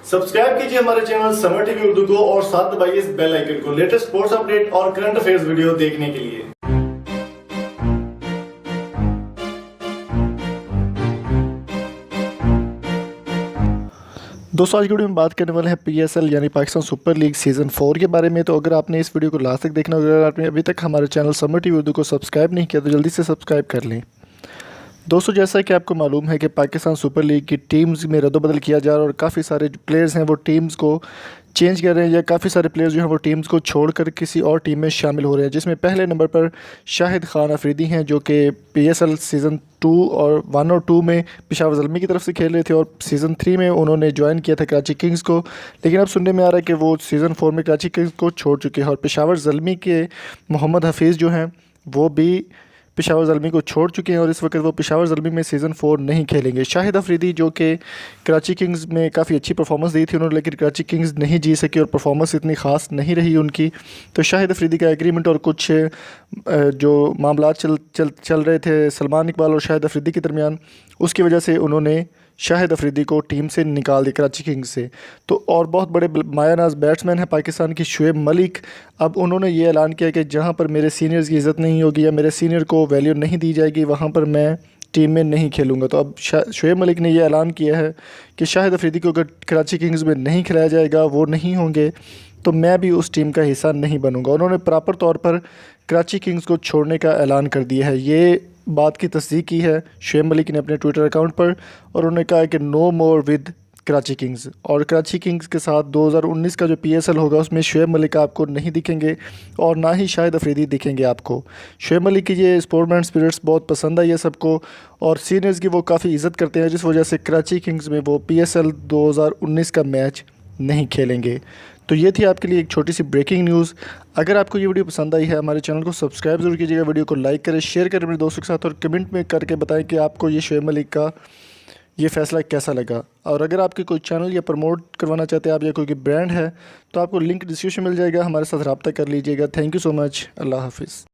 Subscribe कीजिए हमारे channel summer TV Urdu को और साथ दबाइए इस बेल आइकन को लेटेस्ट स्पोर्ट्स अपडेट और करंट अफेयर्स वीडियो देखने के लिए। दोस्तों आज की वीडियो में बात करने वाले हैं पीएसएल यानी पाकिस्तान सुपर लीग सीज़न 4 के बारे में। तो अगर आपने इस वीडियो को लास्ट तक देखना, अगर आपने अभी तक हमारे चैनल समर टीवी उर्दू को सब्सक्राइब नहीं किया तो जल्दी से सब्सक्राइब कर लें। दोस्तों जैसा कि आपको मालूम है कि पाकिस्तान सुपर लीग की टीम्स में रद्दोबदल किया जा रहा है और काफ़ी सारे जो प्लेयर्स हैं वो टीम्स को चेंज कर रहे हैं, या काफ़ी सारे प्लेयर्स जो हैं वो टीम्स को छोड़कर किसी और टीम में शामिल हो रहे हैं, जिसमें पहले नंबर पर शाहिद खान अफरीदी हैं जो कि पीएसएल सीज़न 2 और 1 और 2 में पेशावर ज़ल्मी की तरफ से खेल रहे थे और सीज़न 3 में उन्होंने ज्वाइन किया था कराची किंग्स को। लेकिन अब सुनने में आ रहा है कि वो सीज़न 4 में कराची किंग्स को छोड़ चुके हैं और पेशावर ज़ल्मी के मोहम्मद हफीज़ जो हैं वो भी पेशावर ज़ल्मी को छोड़ चुके हैं और इस वक्त वो पेशावर ज़ल्मी में सीज़न 4 नहीं खेलेंगे। शाहिद अफरीदी जो कि कराची किंग्स में काफ़ी अच्छी परफॉर्मेंस दी थी उन्होंने, लेकिन कराची किंग्स नहीं जीत सकी और परफॉर्मेंस इतनी ख़ास नहीं रही उनकी। तो शाहिद अफरीदी का एग्रीमेंट और कुछ जो मामला चल रहे थे सलमान इकबाल और शाहिद अफरीदी के दरमियान, उसकी वजह से उन्होंने शाहिद अफरीदी को टीम से निकाल दिया कराची किंग्स से। तो और बहुत बड़े मायानाज बैट्समैन हैं पाकिस्तान की शुएब मलिक, अब उन्होंने ये ऐलान किया कि जहां पर मेरे सीनियर्स की इज़्ज़त नहीं होगी या मेरे सीनियर को वैल्यू नहीं दी जाएगी वहां पर मैं टीम में नहीं खेलूँगा। तो अब शुएब मलिक ने यह ऐलान किया है कि शाहिद अफरीदी को अगर कराची किंग्स में नहीं खिलाया जाएगा, वो नहीं होंगे, तो मैं भी उस टीम का हिस्सा नहीं बनूँगा। उन्होंने प्रॉपर तौर पर कराची किंग्स को छोड़ने का ऐलान कर दिया है। ये बात की तस्दीक की है शुएब मलिक ने अपने ट्विटर अकाउंट पर और उन्होंने कहा है कि no more with Karachi Kings. और कराची किंग्स के साथ 2019 का जो पीएसएल होगा उसमें शुएब मलिक आपको नहीं दिखेंगे और ना ही शाहिद अफरीदी दिखेंगे आपको। शुएब मलिक की ये स्पोर्ट्समैन स्पिरिट्स बहुत पसंद आई है सबको और सीनियर्स की वो काफ़ी इज़्ज़त करते हैं, जिस वजह से कराची किंग्स में वो पीएसएल 2019 का मैच नहीं खेलेंगे। तो ये थी आपके लिए एक छोटी सी ब्रेकिंग न्यूज़। अगर आपको ये वीडियो पसंद आई है, हमारे चैनल को सब्सक्राइब ज़रूर कीजिएगा, वीडियो को लाइक करें, शेयर करें अपने दोस्तों के साथ और कमेंट में करके बताएं कि आपको ये शुएब मलिक का ये फ़ैसला कैसा लगा। और अगर आपके कोई चैनल या प्रमोट करवाना चाहते हैं आप या कोई ब्रांड है तो आपको लिंक डिस्क्रिप्शन मिल जाएगा, हमारे साथ रब्ता कर लीजिएगा। Thank you so much. अल्लाह हाफिज़।